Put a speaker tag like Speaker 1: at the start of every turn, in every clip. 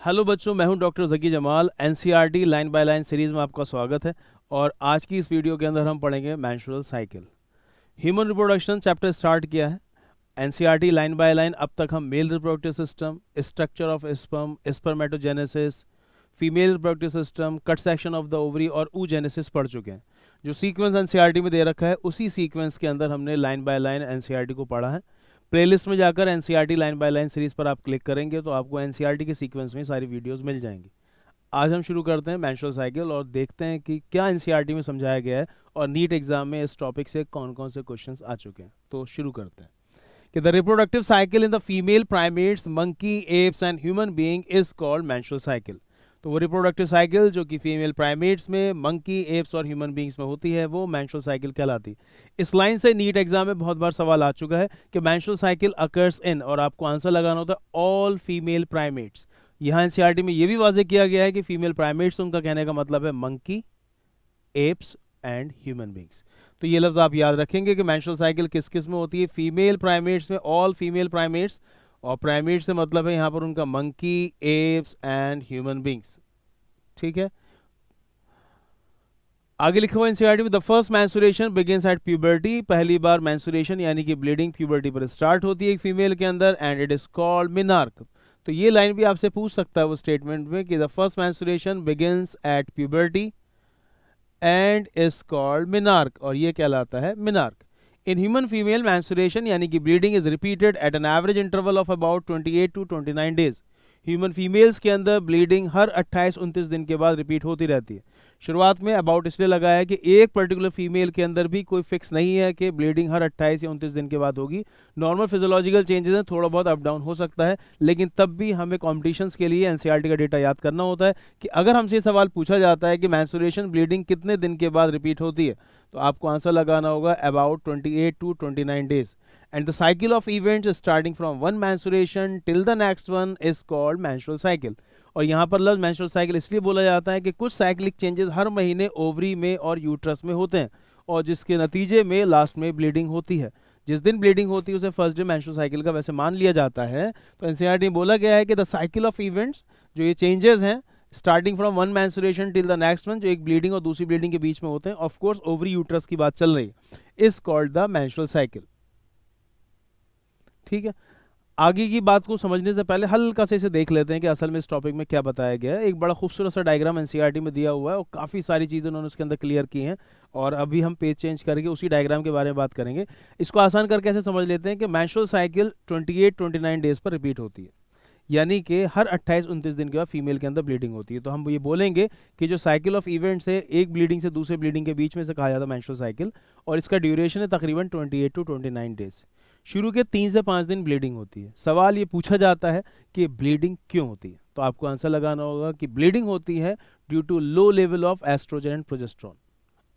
Speaker 1: Hello बच्चों, मैं हूं doctor Zaki Jamal. NCERT line by line series में आपका स्वागत है। और आज की इस वीडियो के अंदर हम पढ़ेंगे menstrual cycle. Human reproduction chapter start किया है। एनसीईआरटी लाइन बाय लाइन अब तक हम male reproductive system, structure of sperm, spermatogenesis, female reproductive system, cut section of the ovary और oogenesis पढ़ चुके हैं। जो सीक्वेंस एनसीईआरटी में दे रखा है उसी सीक्वेंस के अंदर हमने लाइन बाय लाइन एनसीईआरटी को पढ़ा है। प्लेलिस्ट में जाकर NCERT line by line series पर आप क्लिक करेंगे तो आपको एनसीईआरटी के सीक्वेंस में सारी वीडियोस मिल जाएंगी। आज हम शुरू करते हैं मेंस्ट्रुअल साइकिल और देखते हैं कि क्या एनसीईआरटी में समझाया गया है और नीट एग्जाम में इस टॉपिक से कौन कौन से क्वेश्चंस आ चुके हैं। तो शुरू करते हैं कि the reproductive cycle in the female primates, monkey, apps and human being is called menstrual cycle. तो वो रिप्रोडक्टिव साइकिल जो कि फीमेल प्राइमेट्स में, मंकी, एप्स और ह्यूमन बींग्स में होती है वो मेंस्ट्रुअल साइकिल कहलाती है। इस लाइन से नीट एग्जाम में बहुत बार सवाल आ चुका है कि मेंस्ट्रुअल साइकिल अकर्स इन, और आपको आंसर लगाना होता है ऑल फीमेल प्राइमेट्स। यहाँ एनसीईआरटी में ये भी वाजे किया गया है कि फीमेल प्राइमेट्स, उनका कहने का मतलब है monkey, apps and human beings. तो ये लफ्ज़ आप याद रखेंगे कि मेंस्ट्रुअल साइकिल किस किस में होती है। फीमेल प्राइमेट्स में ऑल फीमेल प्राइमेट्स, और प्राइमेट से मतलब है यहाँ पर उनका monkey, apps and human beings. ठीक है, आगे लिखा हुआ एनसीईआरटी में the first menstruation begins at puberty. पहली बार मैंसुरेशन यानी कि ब्लीडिंग प्यूबर्टी पर स्टार्ट होती है एक फीमेल के अंदर, एंड इट इज कॉल्ड मिनार्क। तो ये लाइन भी आपसे पूछ सकता है वो स्टेटमेंट में कि the first menstruation begins at puberty and is called menarche, और ये कहलाता है menarche. In human female menstruation यानी कि bleeding is repeated at an average interval of about 28 to 29 days. Human females के अंदर ब्लीडिंग हर 28-29 दिन के बाद रिपीट होती रहती है। शुरुआत में अबाउट इसलिए लगाया है कि एक पर्टिकुलर फीमेल के अंदर भी कोई फिक्स नहीं है कि ब्लीडिंग हर 28 या 29 दिन के बाद होगी। नॉर्मल फिजियोलॉजिकल चेंजेस हैं, थोड़ा बहुत अप डाउन हो सकता है, लेकिन तब भी हमें कॉम्पिटिशन्स के लिए एनसीईआरटी का डेटा याद करना होता है कि अगर हमसे सवाल पूछा जाता है कि मैंसुरेशन ब्लीडिंग कितने दिन के बाद रिपीट होती है, तो आपको आंसर लगाना होगा about 28 to 29 days. And the cycle of events starting from one menstruation till the next one is called menstrual cycle। और यहाँ पर लफ्ज़ menstrual cycle इसलिए बोला जाता है कि कुछ साइक्लिक चेंजेस हर महीने ओवरी में और यूट्रस में होते हैं, और जिसके नतीजे में लास्ट में ब्लीडिंग होती है। जिस दिन ब्लीडिंग होती है उसे फर्स्ट डे menstrual cycle का वैसे मान लिया जाता है। तो एनसीईआरटी में बोला गया है कि द साइकिल ऑफ इवेंट्स, जो ये चेंजेस हैं starting from one mensuration till the next one, जो एक ब्लीडिंग और दूसरी ब्लीडिंग के बीच में होते हैं, ऑफ कोर्स ओवरी यूट्रस की बात चल रही है, is called the menstrual cycle. ठीक है, आगे की बात को समझने से पहले हल्का से इसे देख लेते हैं कि असल में इस टॉपिक में क्या बताया गया है। एक बड़ा खूबसूरत सा डायग्राम एनसीईआरटी में दिया हुआ है और काफ़ी सारी चीज़ें उन्होंने उसके अंदर क्लियर की हैं, और अभी हम पेज चेंज करके उसी डायग्राम के बारे में बात करेंगे। इसको आसान करके ऐसे समझ लेते हैं कि मेंस्ट्रुअल साइकिल 28-29 डेज पर रिपीट होती है, यानी कि हर 28-29 दिन के बाद फीमेल के अंदर ब्लीडिंग होती है। तो हम ये बोलेंगे कि जो साइकिल ऑफ इवेंट्स है, एक ब्लीडिंग से दूसरे ब्लीडिंग के बीच में से कहा जाता है मेंस्ट्रुअल साइकिल, और इसका ड्यूरेशन है तकरीबन 28 to 29 डेज। शुरू के 3 से 5 दिन ब्लीडिंग होती है। सवाल ये पूछा जाता है कि ब्लीडिंग क्यों होती है, तो आपको आंसर लगाना होगा कि ब्लीडिंग होती है due to low level of oestrogen and progesterone.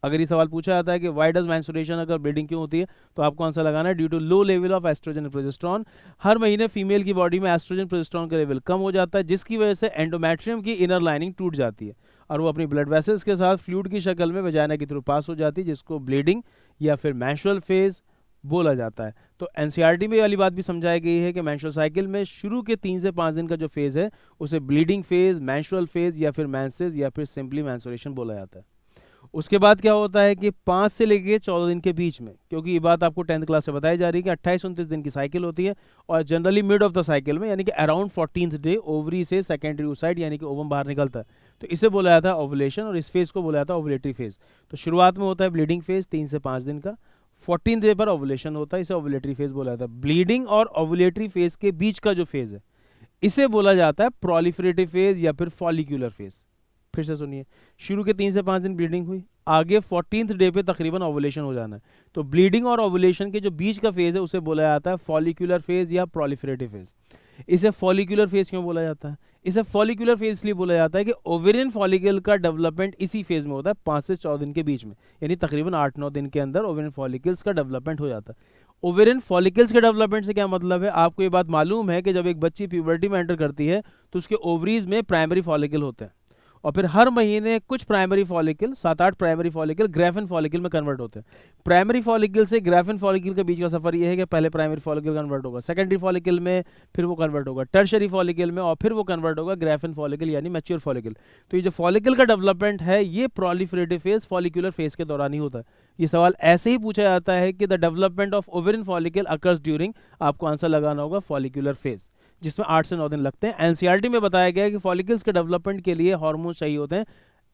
Speaker 1: अगर ये सवाल पूछा जाता है कि व्हाई डज मेंस्ट्रुएशन, अगर ब्लीडिंग क्यों होती है, तो आपको आंसर लगाना है due to low level of oestrogen and progesterone. हर महीने फीमेल की बॉडी में एस्ट्रोजन प्रोजेस्टेरोन का लेवल कम हो जाता है, जिसकी वजह से एंडोमेट्रियम की इनर लाइनिंग टूट जाती है और वो अपनी ब्लड वेसल्स के साथ फ्लूइड की शक्ल में वजाइना की थ्रू पास हो जाती है, जिसको ब्लीडिंग या फिर मेंस्ट्रुअल फेज बोला जाता है। तो एनसीईआरटी में वाली बात भी समझाई गई है कि मेंस्ट्रुअल साइकिल में शुरू के 3 से 5 दिन का जो फेज है उसे ब्लीडिंग फेज, मेंस्ट्रुअल फेज या फिर मेंसेस या फिर सिंपली मेंस्ट्रुएशन बोला जाता है। उसके बाद क्या होता है कि 5 से लेके 14 दिन के बीच में, क्योंकि ये बात आपको 10th क्लास से बताई जा रही है कि 28-29 दिन की साइकिल होती है, और generally mid of the cycle में यानी कि अराउंड 14th डे ओवरी से सेकेंडरी oocyte यानी कि ओवम बाहर निकलता है, तो इसे बोला जाता है ओवुलेशन, और इस फेज को बोला जाता है ओवुलेटरी फेज। तो शुरुआत में होता है ब्लीडिंग फेज 3 से 5 दिन का, 14th डे पर ओवुलेशन होता है, इसे ओवुलेटरी फेज बोला जाता है। ब्लीडिंग और ओवुलेटरी फेज के बीच का जो फेज है इसे बोला जाता है प्रोलिफरेटिव फेज या फिर फॉलिक्यूलर फेज। फिर से सुनिए, शुरू के 3 से 5 दिन ब्लीडिंग हुई, आगे 14th डे पे तकरीबन ओवुलेशन हो जाना है, तो ब्लीडिंग और ओवुलेशन के जो बीच का फेज है उसे बोला जाता है फॉलिक्यूलर फेज या प्रोलिफरेटिव फेज। इसे फॉलिक्यूलर फेज क्यों बोला जाता है? इसे फॉलिक्यूलर फेज इसलिए बोला जाता है कि ओवेरियन फॉलिकल का डेवलपमेंट इसी फेज में होता है 5 से 14 दिन के बीच में, यानी तकरीबन 8-9 दिन के अंदर ओवेरियन फॉलिकल्स का डेवलपमेंट हो जाता है। ओवेरियन फॉलिकल्स के डेवलपमेंट से क्या मतलब है? आपको ये बात मालूम है कि जब एक बच्ची प्यूबर्टी में एंटर करती है तो उसके ओवरीज में प्राइमरी फॉलिकल होते हैं, और फिर हर महीने कुछ primary follicle, 7-8 primary follicle Graafian follicle में कन्वर्ट होते हैं। प्राइमरी फॉलिकल से ग्रेफिन फॉलिकल के बीच का सफर ये है कि पहले प्राइमरी फॉलिकल कन्वर्ट होगा सेकेंडरी फॉलिकल में, फिर वो कन्वर्ट होगा टर्शरी फॉलिकल में, और फिर वो कन्वर्ट होगा ग्रेफिन फॉलिकल यानी मैच्योर फॉलिकल। तो ये जो फॉलिकल का डेवलपमेंट है ये प्रोलिफरेटिव फेज, फॉलिकुलर फेज के दौरान ही होता है। ये सवाल ऐसे ही पूछा जाता है कि the development of ovarian follicle occurs during, आपको आंसर लगाना होगा फॉलिकुलर फेज, जिसमें 8 से 9 दिन लगते हैं। एनसीईआरटी में बताया गया है कि फॉलिकल्स के डेवलपमेंट के लिए हार्मोन चाहिए होते हैं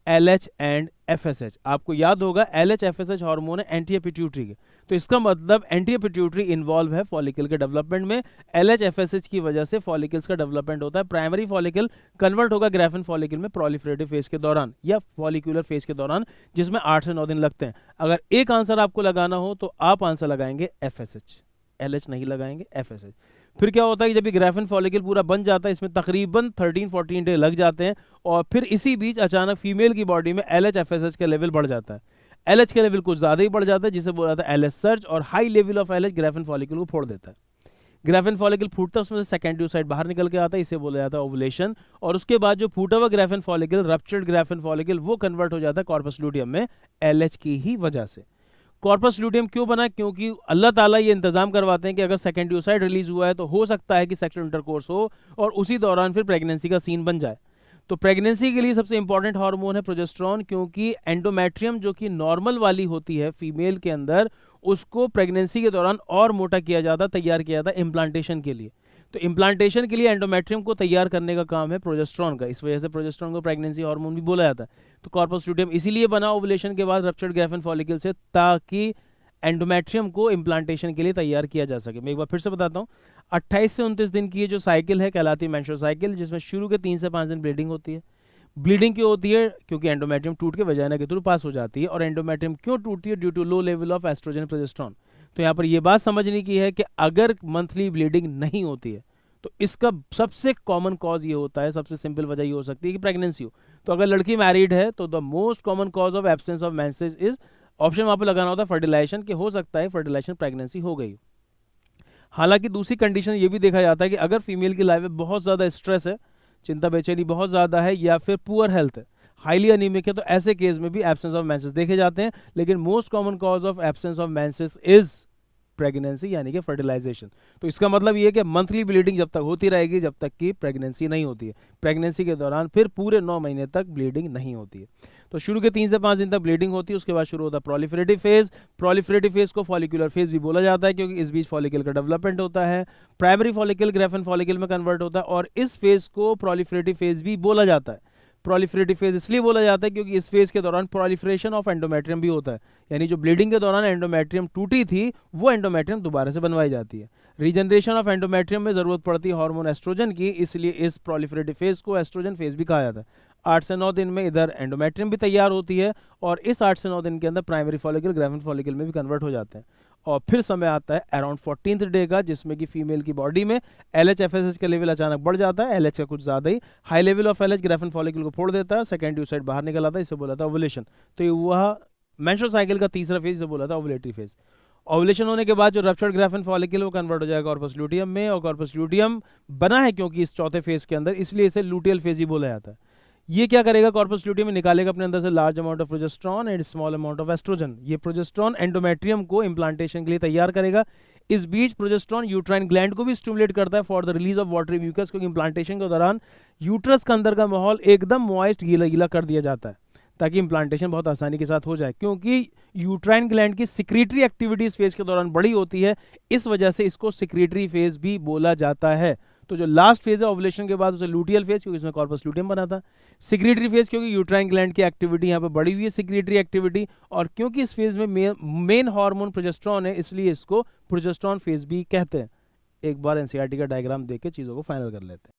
Speaker 1: LH एंड FSH। आपको याद होगा LH FSH हार्मोन है एंटी पिट्यूटरी के, तो इसका मतलब एंटी पिट्यूटरी इन्वॉल्व है फॉलिकल के डेवलपमेंट में। LH FSH की वजह से फॉलिकल्स का डेवलपमेंट होता है। प्राइमरी फॉलिकल कन्वर्ट होगा ग्रेफिन फॉलिकल में प्रोलिफरेटिव फेज के दौरान या फॉलिकुलर फेज के दौरान, जिसमें 8 से 9 दिन लगते हैं। अगर एक आंसर आपको लगाना हो तो आप आंसर लगाएंगे FSH, LH नहीं लगाएंगे, FSH। फिर क्या होता है कि जब ये ग्रेफिन फॉलिकल पूरा बन जाता है, इसमें तकरीबन 13-14 डे लग जाते हैं, और फिर इसी बीच अचानक फीमेल की बॉडी में LH FSH का लेवल बढ़ जाता है। LH का लेवल कुछ ज़्यादा ही बढ़ जाता है, जिसे बोला जाता है LH सर्ज, और high level of LH Graafian follicle को फोड़ देता है। ग्रेफिन फॉलिकल फूटता है, उसमें से सेकेंडरी साइड बाहर निकल के आता है, इसे बोला जाता है ओवुलेशन। और उसके बाद जो फूटा हुआ Graafian follicle, ruptured Graafian follicle, वो कन्वर्ट हो जाता है कॉर्पस लूटियम में LH की ही वजह से। कॉर्पस लूटियम क्यों बना? क्योंकि अल्लाह ताला ये इंतजाम करवाते हैं कि अगर सेकेंडरी साइड रिलीज हुआ है तो हो सकता है कि सेक्सुअल इंटरकोर्स हो और उसी दौरान फिर प्रेगनेंसी का सीन बन जाए। तो प्रेगनेंसी के लिए सबसे इंपॉर्टेंट हार्मोन है प्रोजेस्टेरॉन, क्योंकि एंडोमेट्रियम जो कि नॉर्मल वाली होती है फीमेल के अंदर, उसको प्रेगनेंसी के दौरान और मोटा किया जाता, तैयार किया जाता इम्प्लांटेशन के लिए। तो इम्प्लांटेशन के लिए एंडोमेट्रियम को तैयार करने का काम है प्रोजेस्टेरॉन का, इस वजह से प्रोजेस्टेरॉन को प्रेगनेंसी हार्मोन भी बोला जाता है। तो कॉर्पस लूटियम इसीलिए बना ओवुलेशन के बाद रप्चर्ड ग्रेफिन फॉलिकल से, ताकि एंडोमेट्रियम को इम्प्लांटेशन के लिए तैयार किया जा सके। मैं एक बार फिर से बताता हूँ, 28 से 29 दिन की ये जो साइकिल है कहलाती है मेंस्ट्रुअल साइकिल, जिसमें शुरू के 3 से 5 दिन ब्लीडिंग होती है। ब्लीडिंग क्यों होती है? क्योंकि एंडोमेट्रियम टूट के वजाइना के थ्रू पास हो जाती है। और एंडोमेट्रियम क्यों टूटती है? Due to low level of oestrogen progesterone. तो यहाँ पर ये बात समझने की है कि अगर मंथली ब्लीडिंग नहीं होती है तो इसका सबसे कॉमन कॉज ये होता है, सबसे सिंपल वजह ये हो सकती है कि प्रेगनेंसी हो। तो अगर लड़की मैरिड है तो the most common cause of absence of menses is, option वहां पर लगाना होता है फर्टिलाइजेशन, कि हो सकता है फर्टिलाइजेशन प्रेगनेंसी हो गई। हालांकि दूसरी कंडीशन ये भी देखा जाता है कि अगर फीमेल की लाइफ में बहुत ज़्यादा स्ट्रेस है, चिंता बेचैनी बहुत ज़्यादा है, या फिर पुअर हेल्थ है, हाईली अनीमिक है, तो ऐसे केस में भी एब्सेंस ऑफ मेंसेस देखे जाते हैं। लेकिन most common cause of absence of menses is pregnancy यानी कि फर्टिलाइजेशन। तो इसका मतलब ये है कि मंथली ब्लीडिंग जब तक होती रहेगी जब तक कि प्रेगनेंसी नहीं होती है। प्रेगनेंसी के दौरान फिर पूरे 9 महीने तक ब्लीडिंग नहीं होती है। तो शुरू के 3 से 5 दिन तक ब्लीडिंग होती है, उसके बाद शुरू होता है प्रोलिफरेटिव फेज। प्रोलिफरेटिव फेज को फॉलिकुलर फेज भी बोला जाता है, क्योंकि इस बीच फॉलिकल का डेवलपमेंट होता है। प्राइमरी फॉलिकल ग्रेफिन फॉलिकल में कन्वर्ट होता है, और इस फेज को प्रोलिफरेटिव फेज भी बोला जाता है। प्रोलिफरेटिव फेज इसलिए बोला जाता है क्योंकि इस फेज के दौरान प्रोलिफरेशन ऑफ एंडोमेट्रियम भी होता है, यानी जो ब्लीडिंग के दौरान एंडोमेट्रियम टूटी थी वो एंडोमेट्रियम दोबारा से बनवाई जाती है। रीजनरेशन ऑफ एंडोमेट्रियम में जरूरत पड़ती है हार्मोन एस्ट्रोजन की, इसलिए इस प्रोलिफरेटिव फेज को एस्ट्रोजन फेज भी कहा जाता है। 8 से 9 दिन में इधर एंडोमेट्रियम भी तैयार होती है, और इस 8 से 9 दिन के अंदर प्राइमरी फॉलिकल ग्रेफिन फॉलिकल में भी कन्वर्ट हो जाते हैं। और फिर समय आता है अराउंड 14th डे का, जिसमें कि फीमेल की बॉडी में LH FSH का लेवल अचानक बढ़ जाता है, LH का कुछ ज़्यादा ही। High level of LH Graafian follicle को फोड़ देता है, सेकेंडरी oocyte बाहर निकल आता है, इसे बोला था ओवुलेशन। तो ये वह मेंस्ट्रुअल साइकिल का तीसरा फेज, इसे बोला था ओवुलेटरी फेज। ओवुलेशन होने के बाद जो रप्चर्ड ग्रेफिन फॉलिकल वो कन्वर्ट हो जाएगा कॉर्पस लूटियम में, और कॉर्पस लूटियम बना है क्योंकि इस चौथे फेज के अंदर, इसलिए इसे लूटियल फेज ही बोला जाता है। ये क्या करेगा? कॉर्पस लूटियम में निकालेगा अपने अंदर से large amount of progesterone and small amount of oestrogen. ये प्रोजेस्टेरॉन एंडोमेट्रियम को इम्प्लांटेशन के लिए तैयार करेगा। इस बीच प्रोजेस्टेरॉन यूट्राइन ग्लैंड को भी स्टिमुलेट करता है for the release of watery mucus, क्योंकि इम्प्लांटेशन के दौरान यूट्रस के अंदर का माहौल एकदम मॉइस्ट, गीला गीला कर दिया जाता है, ताकि इम्प्लांटेशन बहुत आसानी के साथ हो जाए। क्योंकि यूट्राइन ग्लैंड की सिक्रीटरी एक्टिविटी इस फेज के दौरान बड़ी होती है, इस वजह से इसको सिक्रीटरी फेज भी बोला जाता है। तो जो लास्ट फेज है ओवुलेशन के बाद उसे लूटियल फेज, क्योंकि इसमें कॉर्पस लूटियम बना था। सिक्रीटरी फेज क्योंकि यूट्राइन ग्लैंड की एक्टिविटी यहाँ पे बढ़ी हुई है, सिक्रीटरी एक्टिविटी, और क्योंकि इस फेज में मेन हार्मोन प्रोजेस्टेरॉन है, इसलिए इसको प्रोजेस्टेरॉन फेज भी कहते हैं। एक बार एनसीईआरटी का डायग्राम देख के चीजों को फाइनल कर लेते हैं।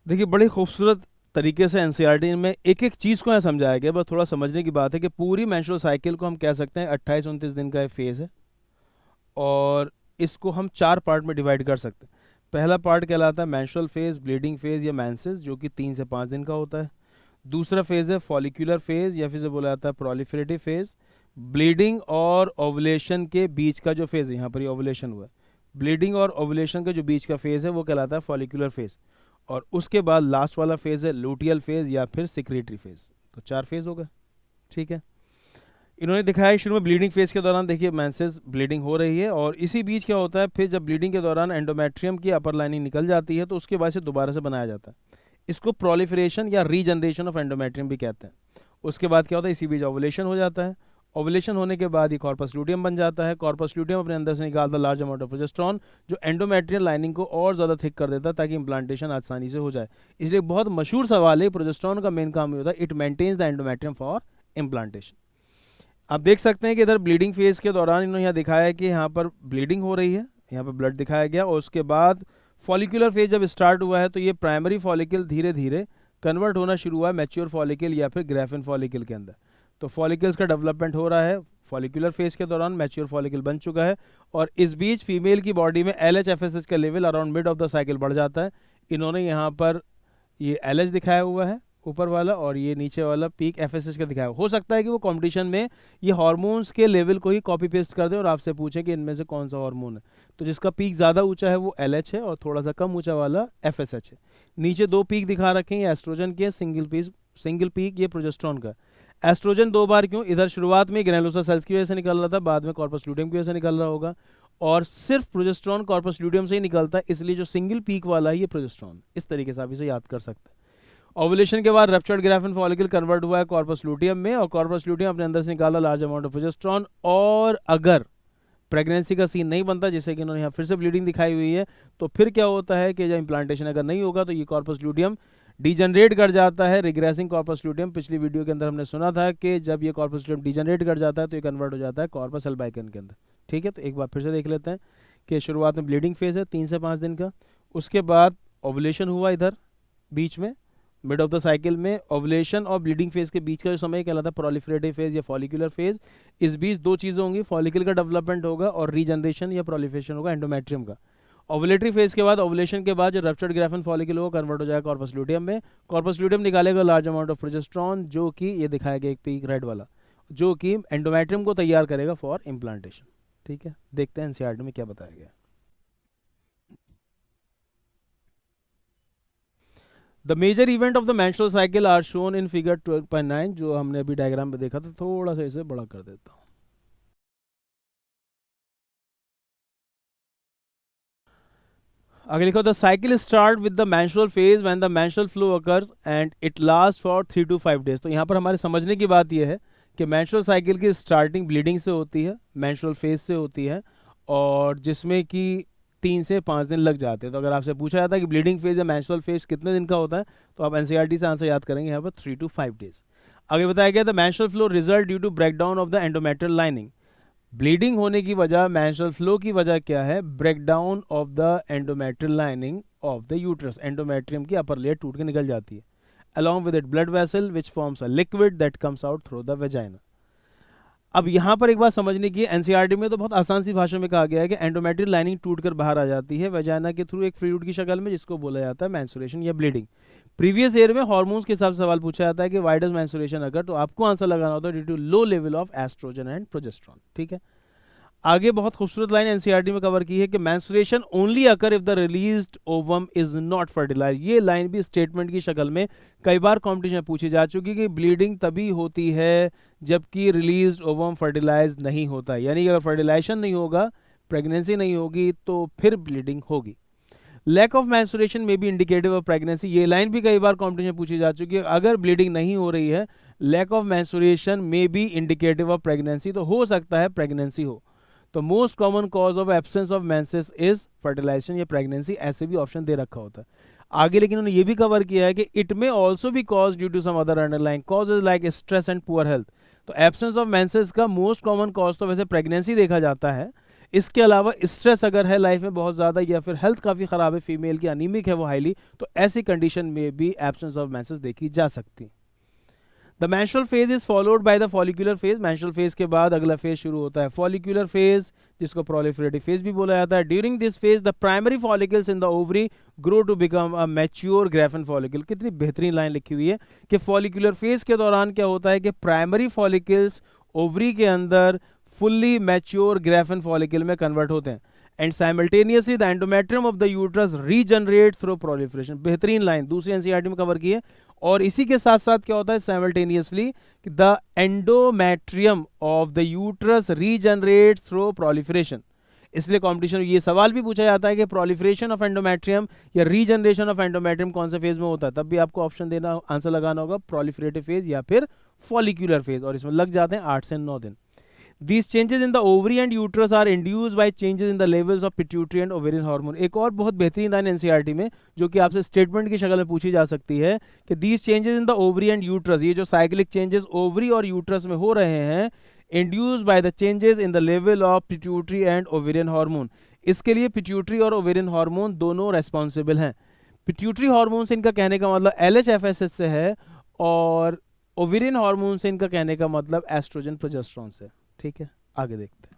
Speaker 1: देखिए, बड़ी खूबसूरत तरीके से एनसीईआरटी में एक एक चीज़ को यहाँ समझाया गया। बस थोड़ा समझने की बात है कि पूरी मेंस्ट्रुअल साइकिल को हम कह सकते हैं 28-29 दिन का फेज़ है, और इसको हम 4 पार्ट में डिवाइड कर सकते हैं। पहला पार्ट कहलाता है मेंस्ट्रुअल फेज, ब्लीडिंग फेज या मेंसेस, जो कि 3 से 5 दिन का होता है। दूसरा फेज है फॉलिक्यूलर फेज या फिर से बोला जाता है प्रोलिफरेटिव फेज। ब्लीडिंग और ओवुलेशन के बीच का जो फेज है, यहाँ पर ये ओवुलेशन हुआ है, ब्लीडिंग और ओवुलेशन के जो बीच का फेज है वो कहलाता है फॉलिक्यूलर फेज। और उसके बाद लास्ट वाला फेज है लूटियल फेज या फिर सिक्रेटरी फेज। तो 4 फेज हो गए, ठीक है। इन्होंने दिखाया शुरू में ब्लीडिंग फेज के दौरान देखिए मेंसेस ब्लीडिंग हो रही है, और इसी बीच क्या होता है, फिर जब ब्लीडिंग के दौरान एंडोमेट्रियम की अपर लाइनिंग निकल जाती है तो उसके बाद से दोबारा से बनाया जाता है। इसको प्रोलिफरेशन या रीजनरेशन ऑफ एंडोमेट्रियम भी कहते हैं। उसके बाद क्या होता है, इसी बीच ओवुलेशन हो जाता है। ओवुलेशन होने के बाद ये कॉर्पस लूटियम बन जाता है। कॉर्पस लूटियम अपने अंदर से निकालता है लार्ज अमाउंट ऑफ प्रोजेस्टेरॉन, जो एंडोमेट्रियल लाइनिंग को और ज़्यादा थिक कर देता है ताकि इम्प्लांटेशन आसानी से हो जाए। इसलिए बहुत मशहूर सवाल है, प्रोजेस्टेरॉन का मेन काम ये होता है, it maintains the endometrium for implantation. आप देख सकते हैं कि इधर ब्लीडिंग फेज के दौरान इन्होंने यहाँ दिखाया है कि यहाँ पर ब्लीडिंग हो रही है, यहाँ पर ब्लड दिखाया गया। और उसके बाद फॉलिकुलर फेज जब स्टार्ट हुआ है तो ये प्राइमरी फॉलिकल धीरे धीरे कन्वर्ट होना शुरू हुआ है मैच्योर फॉलिकल या फिर ग्राफिन फॉलिकल के अंदर। तो फॉलिकल्स का डेवलपमेंट हो रहा है फॉलिकुलर फेज के दौरान, मैच्योर फॉलिकल बन चुका है। और इस बीच फीमेल की बॉडी में LH-FSH का level around mid of the cycle बढ़ जाता है। इन्होंने यहाँ पर ये LH दिखाया हुआ है ऊपर वाला, और ये नीचे वाला पीक FSH का दिखाया। हो सकता है कि वो कंपटीशन में ये हार्मोन्स के लेवल को ही कॉपी पेस्ट कर दें और आपसे पूछें कि इनमें से कौन सा हार्मोन है। तो जिसका पीक ज़्यादा ऊंचा है वो LH है और थोड़ा सा कम ऊंचा वाला FSH है। नीचे 2 पीक दिखा रखे हैं, एस्ट्रोजन के, सिंगल पीक ये प्रोजेस्टेरॉन का। एस्ट्रोजन 2 बार क्यों, इधर शुरुआत में ग्रैनुलोसा सेल्स की वजह से निकल रहा था, बाद में कॉर्पस लूटियम की वजह से निकल रहा होगा, और सिर्फ प्रोजेस्टेरॉन कॉर्पस लूटियम से ही निकलता है, इसलिए जो सिंगल पीक वाला है ये प्रोजेस्टेरॉन। इस तरीके से आप इसे याद कर सकते हैं। ओवुलेशन के बाद रप्चर्ड ग्राफिन फॉलिकल कन्वर्ट हुआ है कॉर्पस लूटियम में, और कॉर्पस लूटियम अपने अंदर से निकाला लार्ज अमाउंट ऑफ प्रोजेस्टेरॉन। और अगर प्रेगनेंसी का सीन नहीं बनता, जैसे कि इन्होंने यहाँ फिर से ब्लीडिंग दिखाई हुई है, तो फिर क्या होता है कि जब इम्प्लांटेशन अगर नहीं होगा तो ये कॉर्पस लूटियम डिजनरेट कर जाता है, रिग्रेसिंग कॉर्पस लूटियम। पिछली वीडियो के अंदर हमने सुना था कि जब ये कॉर्पस लूटियम डिजनरेट कर जाता है तो ये कन्वर्ट हो जाता है कॉर्पस अल्बाइकन के अंदर, ठीक है। तो एक बार फिर से देख लेते हैं कि शुरुआत में ब्लीडिंग फेज है 3 से 5 दिन का, उसके बाद ओवुलेशन हुआ इधर बीच में मिड ऑफ द साइकिल में। ओवुलेशन और ब्लीडिंग फेज के बीच का जो समय कहलाता है प्रोलिफरेटिव फेज या फॉलिकुलर फेज। इस बीच 2 चीज़ें होंगी, फॉलिकल का डेवलपमेंट होगा और रीजनरेशन या प्रोलिफरेशन होगा एंडोमेट्रियम का। ओवुलेटरी फेज के बाद, ओवुलेशन के बाद जो रप्चर्ड ग्राफिन फॉलिकल होगा कन्वर्ट हो जाएगा कॉर्पस लूटियम में। कॉर्पस लूटियम निकालेगा लार्ज अमाउंट ऑफ प्रोजेस्टेरॉन, जो कि ये दिखाया गया एक पीक रेड वाला, जो कि एंडोमेट्रियम को तैयार करेगा फॉर इम्प्लांटेशन, ठीक है। देखते हैं एनसीईआरटी में क्या बताया गया। The major event of the menstrual cycle are shown in figure 12.9, जो हमने अभी डायग्राम में देखा था। थोड़ा सा इसे बड़ा कर देता हूँ। आगे लिखो, the cycle start with the menstrual phase when the menstrual flow occurs and it last for 3 to 5 days. तो यहाँ पर हमारे समझने की बात यह है कि मेंस्ट्रुअल साइकिल की स्टार्टिंग ब्लीडिंग से होती है, मेंस्ट्रुअल फेज से होती है, और जिसमें कि 3 से 5 दिन लग जाते हैं। तो अगर आपसे पूछा जाता है कि ब्लीडिंग फेज या मेंस्ट्रुअल फेज कितने दिन का होता है, तो आप एनसीईआरटी से आंसर याद करेंगे यहाँ पर 3 to 5 डेज। आगे बताया गया, the menstrual flow result due to breakdown of the endometrial lining. Bleeding होने की वजह, मेंस्ट्रुअल फ्लो की वजह क्या है, breakdown of the endometrial lining of the uterus. Endometrium की अपर लेयर टूट के निकल जाती है, along with it blood vessel which forms a liquid that comes out through the vagina। अब यहाँ पर एक बात समझने की, एनसीईआरटी में तो बहुत आसान सी भाषा में कहा गया है कि एंडोमेट्रियल लाइनिंग टूटकर बाहर आ जाती है वेजाइना के थ्रू एक फ्लूइड की शक्ल में, जिसको बोला जाता है मेंस्ट्रुएशन या ब्लीडिंग। प्रीवियस ईयर में हार्मोन्स के हिसाब से सवाल पूछा जाता है कि व्हाई डज मेंस्ट्रुएशन अकर, तो आपको आंसर लगाना होता है due to low level of oestrogen and progesterone, ठीक है। आगे बहुत खूबसूरत लाइन एनसीईआरटी में कवर की है कि menstruation only occur if the released ovum is not fertilised. ये लाइन भी स्टेटमेंट की शक्ल में कई बार कॉम्पिटिशन में पूछी जा चुकी कि ब्लीडिंग तभी होती है जबकि रिलीज्ड ओवम फर्टिलाइज नहीं होता है, यानी कि अगर फर्टिलाइजेशन नहीं होगा, प्रेगनेंसी नहीं होगी, तो फिर ब्लीडिंग होगी। लैक ऑफ मेंस्ट्रुएशन में भी इंडिकेटिव ऑफ प्रेगनेंसी। ये लाइन भी कई बार कॉम्पिटिशन में पूछी जा चुकी है, अगर ब्लीडिंग नहीं हो रही है, लैक ऑफ मेंस्ट्रुएशन में भी इंडिकेटिव ऑफ प्रेगनेंसी, तो हो सकता है प्रेगनेंसी हो। तो most common cause of absence of menses is fertilisation या प्रेगनेंसी, ऐसे भी ऑप्शन दे रखा होता है आगे। लेकिन उन्होंने ये भी कवर किया है कि it may also be cause due to some other underlying causes like stress and poor health. तो एब्सेंस ऑफ मेंसेस का मोस्ट कॉमन कॉज तो वैसे प्रेगनेंसी देखा जाता है, इसके अलावा स्ट्रेस अगर है लाइफ में बहुत ज़्यादा, या फिर हेल्थ काफ़ी ख़राब है, फीमेल की अनीमिक है वो हाईली, तो ऐसी कंडीशन में भी एब्सेंस ऑफ मेंसेस देखी जा सकती है। The menstrual phase is followed by the follicular phase. menstrual phase के बाद अगला फेज शुरू होता है follicular phase, जिसको proliferative phase भी बोला जाता है. during this phase the primary follicles in the ovary grow to become a mature graphene follicle. कितनी बेहतरीन लाइन लिखी हुई है कि follicular phase के दौरान क्या होता है कि primary follicles ovary के अंदर fully mature graphene follicle में convert होते हैं. And simultaneously the endometrium of the uterus regenerates through proliferation. बेहतरीन लाइन दूसरी एनसीईआरटी में कवर की है. और इसी के साथ साथ क्या होता है simultaneously the endometrium of the uterus regenerates through proliferation. इसलिए कंपटीशन में ये सवाल भी पूछा जाता है कि proliferation of endometrium या regeneration of endometrium कौन से फेज में होता है, तब भी आपको ऑप्शन देना, आंसर लगाना होगा proliferative phase या फिर follicular phase, और इसमें लग जाते हैं 8 से 9 दिन. These changes in the ovary and uterus are induced by changes in the levels of pituitary and ovarian hormone. एक और बहुत बेहतरीन लाइन एनसीईआरटी में जो कि आपसे स्टेटमेंट की शक्ल में पूछी जा सकती है कि these changes in the ovary and uterus, ये जो साइक्लिक चेंजेस ओवरी और यूट्रस में हो रहे हैं, induced by the changes in the level of pituitary and ovarian hormone. इसके लिए पिट्यूटरी और ओवेरियन हार्मोन दोनों रेस्पॉन्सिबल हैं. पिट्यूटरी हार्मोन से इनका कहने का मतलब LHFSH से है, और ओवेरियन हार्मोन से इनका कहने का मतलब एस्ट्रोजन प्रोजेस्टेरोन से. ठीक है, आगे देखते हैं.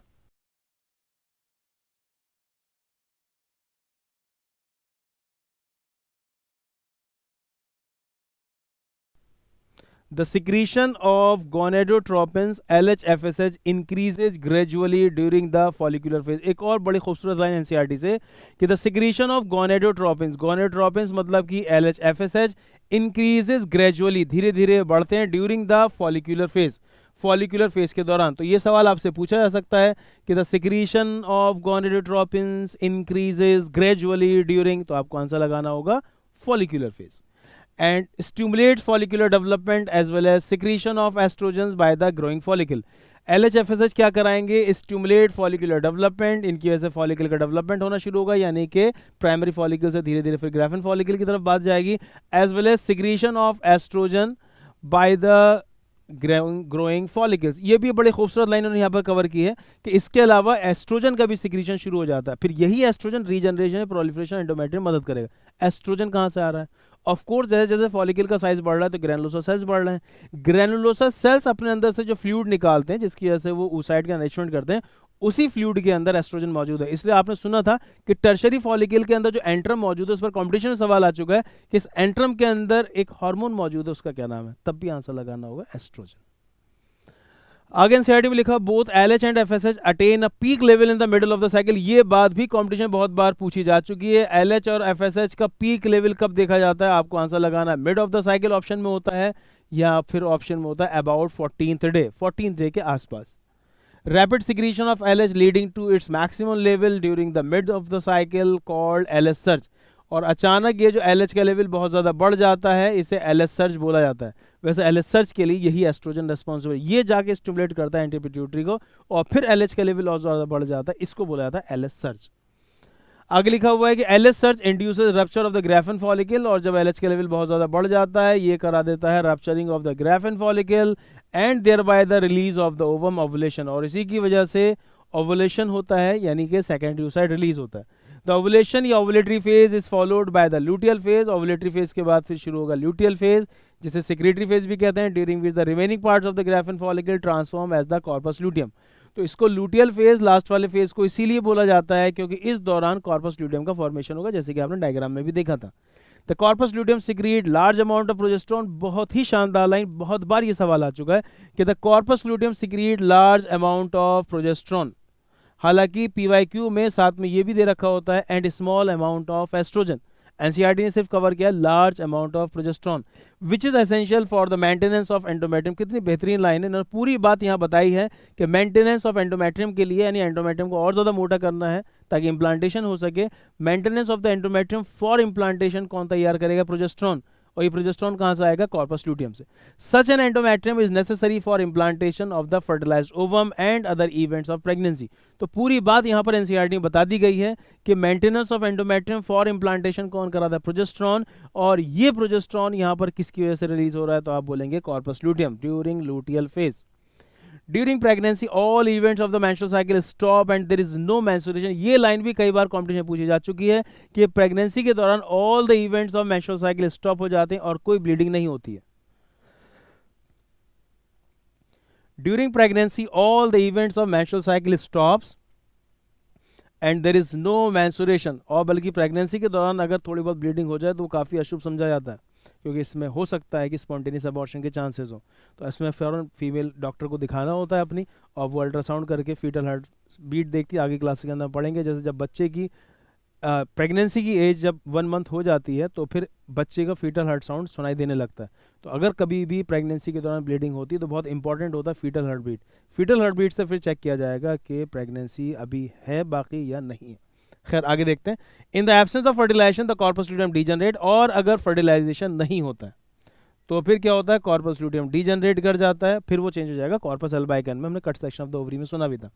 Speaker 1: The secretion of gonadotropins LHFSH increases gradually during the follicular phase. एक और बड़ी खूबसूरत लाइन एनसीईआरटी से कि the secretion of gonadotropins मतलब कि LHFSH increases gradually, धीरे धीरे बढ़ते हैं during the follicular phase, follicular phase के दौरान. तो ये सवाल आपसे पूछा जा सकता है कि the secretion of gonadotropins increases gradually during, तो आपको आंसर लगाना होगा follicular phase. And stimulate follicular development as well as secretion of estrogens by the growing follicle. LHFSH क्या कराएंगे? Stimulate follicular development. इनकी वजह से फॉलिकल का डेवलपमेंट होना शुरू होगा, यानी कि प्राइमरी फॉलिकल से धीरे धीरे फिर ग्राफिन फॉलिकल की तरफ बात जाएगी. As well as secretion of oestrogen by the growing follicles. ये भी बड़ी खूबसूरत लाइन उन्होंने यहाँ पर कवर की है कि इसके अलावा एस्ट्रोजन का भी सिक्रीशन शुरू हो जाता है. फिर यही एस्ट्रोजन रीजनरेशन, प्रोलिफरेशन, एंडोमेट्रियम मदद करेगा. एस्ट्रोजन कहाँ से आ रहा है? ऑफ कोर्स जैसे जैसे फॉलिकल का साइज बढ़ रहा है तो ग्रैनुलोसा सेल्स बढ़ रहे हैं. ग्रैनुलोसा सेल्स अपने अंदर से जो फ्लूइड निकालते हैं जिसकी वजह से वो oocyte का एनरिचमेंट करते हैं, उसी फ्लूइड के अंदर एस्ट्रोजन मौजूद है. इसलिए आपने सुना था कि टर्शरी फॉलिकल के अंदर जो एंट्रम मौजूद है उस पर कॉम्पिटिशन में सवाल आ चुका है कि इस एंट्रम के अंदर एक हार्मोन मौजूद है, उसका क्या नाम है, तब भी आंसर लगाना होगा एस्ट्रोजन. आगे एनसीईआरटी में लिखा both LH and FSH attain a peak level in the middle of the cycle. ये बात भी कंपटीशन बहुत बार पूछी जा चुकी है. LH और FSH का पीक लेवल कब देखा जाता है? आपको आंसर लगाना है mid of the cycle option में होता है, या फिर ऑप्शन में होता है अबाउट 14th डे के आसपास. Rapid secretion of LH leading to its maximum level during the mid of the cycle called LH surge. और अचानक ये जो LH का लेवल बहुत ज़्यादा बढ़ जाता है, इसे LH सर्ज बोला जाता है. वैसे LH सर्ज के लिए यही एस्ट्रोजन रेस्पॉन्सिबल, ये जाके स्टिमुलेट करता है एंटी पिट्यूटरी को, और फिर LH का लेवल और ज़्यादा बढ़ जाता है, इसको बोला जाता है LH सर्ज. आगे लिखा हुआ है कि LH surge induces rupture of the Graafian follicle, और जब LH का लेवल बहुत ज़्यादा बढ़ जाता है ये करा देता है rupturing of the Graafian follicle and thereby the release of the ovum ovulation, और इसी की वजह से ओवुलेशन होता है, यानी कि सेकेंड oocyte रिलीज होता है. द ओवुलेशन या ovulatory phase is followed by the luteal phase. Ovulatory phase के बाद फिर शुरू होगा लुटियल फेज, जिसे सेक्रेटरी फेज भी कहते हैं, during which the remaining parts of the Graafian follicle transform as the corpus luteum. तो इसको लुटियल फेज, लास्ट वाले फेज को इसीलिए बोला जाता है क्योंकि इस दौरान कॉर्पस लुटियम का फॉर्मेशन होगा, जैसे कि आपने डायग्राम में भी देखा था. The corpus luteum secrete large amount of progesterone. बहुत ही शानदार लाइन, बहुत बार ये सवाल आ चुका है कि the corpus luteum secrete large amount of progesterone. हालांकि PYQ में साथ में ये भी दे रखा होता है and small amount of oestrogen. NCERT ने सिर्फ कवर किया large amount of progesterone which is essential for the maintenance of endometrium. कितनी बेहतरीन लाइन है, इन्होंने पूरी बात यहाँ बताई है कि मेंटेनेंस ऑफ एंडोमेट्रियम के लिए, यानी एंडोमेट्रियम को और ज़्यादा मोटा करना है ताकि इम्प्लांटेशन हो सके. Maintenance of the endometrium for implantation कौन तैयार करेगा? प्रोजेस्टेरोन. और ये प्रोजेस्टेरोन कहाँ से आएगा? कॉर्पस लुटियम से. Such an endometrium is necessary for implantation of the fertilised ovum and other events of pregnancy. तो पूरी बात यहाँ पर एनसीईआरटी में बता दी गई है कि maintenance of endometrium for implantation कौन कराता है? प्रोजेस्टेरोन. और ये प्रोजेस्टेरोन यहाँ पर किसकी वजह से रिलीज हो रहा है? तो आप बोलेंगे corpus luteum during luteal phase. During pregnancy all events of the menstrual cycle stop and there is no menstruation. ये लाइन भी कई बार कॉम्पिटिशन में पूछी जा चुकी है कि प्रेगनेंसी के दौरान all the events of menstrual cycle stop हो जाते हैं और कोई ब्लीडिंग नहीं होती है. During pregnancy all the events of menstrual cycle stops and there is no menstruation, और बल्कि प्रेगनेंसी के दौरान अगर थोड़ी बहुत ब्लीडिंग हो जाए तो वो काफ़ी अशुभ समझा जाता है, क्योंकि इसमें हो सकता है कि स्पॉन्टेनियस अबॉर्शन के चांसेस हो। तो इसमें फ़ौरन फीमेल डॉक्टर को दिखाना होता है अपनी, और वो अल्ट्रासाउंड करके फीटल हार्ट बीट देखती है। आगे क्लास के अंदर पढ़ेंगे, जैसे जब बच्चे की प्रेगनेंसी की एज जब 1 मंथ हो जाती है तो फिर बच्चे का फीटल हार्ट साउंड सुनाई देने लगता है। तो अगर कभी भी प्रेगनेंसी के दौरान ब्लीडिंग होती है तो बहुत इंपॉर्टेंट होता है fetal heart beat. Fetal heart beat से फिर चेक किया जाएगा कि प्रेगनेंसी अभी है बाकी या नहीं है। खैर आगे देखते हैं। In the absence of fertilisation the corpus luteum degenerate, और अगर फर्टिलाइजेशन नहीं होता है तो फिर क्या होता है, कॉर्पस ल्यूटियम डीजनरेट कर जाता है, फिर वो चेंज हो जाएगा कॉर्पस अल्बाइकन में। हमने cut section of the ovary में सुना भी था।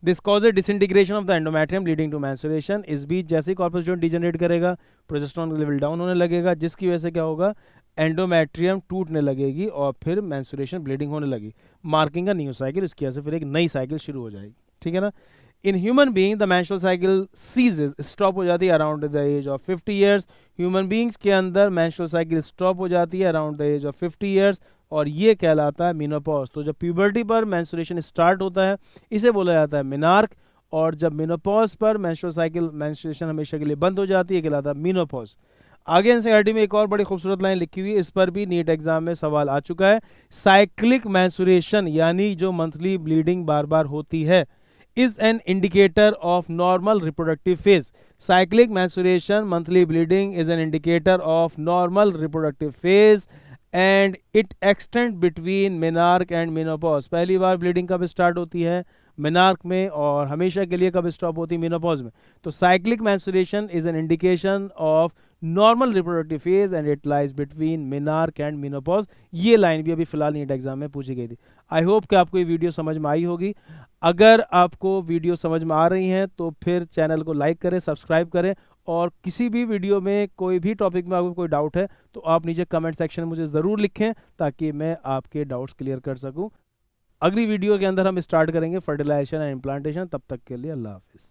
Speaker 1: This causes disintegration of the endometrium leading to menstruation. इस बीच जैसे ही कॉर्पस ल्यूटियम डीजनरेट करेगा प्रोजेस्टेरॉन लेवल डाउन होने लगेगा, जिसकी वजह से क्या होगा, एंडोमेट्रियम टूटने लगेगी और फिर मैंसुरेशन ब्लीडिंग होने लगी, मार्किंग अ न्यू साइकिल। इसकी वजह से फिर एक नई साइकिल शुरू हो जाएगी, ठीक है ना। In human being the menstrual cycle ceases, stop हो जाती है around the age of 50 years. Human beings के अंदर मेंस्ट्रुअल साइकिल स्टॉप हो जाती है around the age of 50 years, और ये कहलाता है मेनोपॉज। तो जब प्यूबर्टी पर मेंस्ट्रुएशन स्टार्ट होता है इसे बोला जाता है मेनार्क, और जब मेनोपॉज पर मेंस्ट्रुअल साइकिल मेंस्ट्रुएशन हमेशा के लिए बंद हो जाती है कहलाता है मेनोपॉज। आगे एनसीईआरटी में एक और बड़ी खूबसूरत लाइन लिखी हुई है, इस पर भी नीट एग्जाम में सवाल आ चुका है। साइक्लिक मेंस्ट्रुएशन यानी जो मंथली ब्लीडिंग बार बार होती है is an indicator of normal reproductive phase. Cyclic menstruation, monthly bleeding is an indicator of normal reproductive phase and it extends between menarche and menopause. पहली बार bleeding कब स्टार्ट होती है, menarche में, और हमेशा के लिए कब स्टॉप होती है, मेनोपॉज में। तो cyclic menstruation is an indication of normal reproductive phase and it lies between menarche and menopause. ये लाइन भी अभी फिलहाल नीट एग्जाम में पूछी गई थी। आई होप कि आपको ये वीडियो समझ में आई होगी। अगर आपको वीडियो समझ में आ रही हैं तो फिर चैनल को लाइक करें, सब्सक्राइब करें, और किसी भी वीडियो में कोई भी टॉपिक में आपको कोई डाउट है तो आप नीचे कमेंट सेक्शन में मुझे ज़रूर लिखें ताकि मैं आपके डाउट्स क्लियर कर सकूं। अगली वीडियो के अंदर हम स्टार्ट करेंगे फर्टिलाइजेशन एंड इम्प्लांटेशन। तब तक के लिए अल्लाह हाफिज़।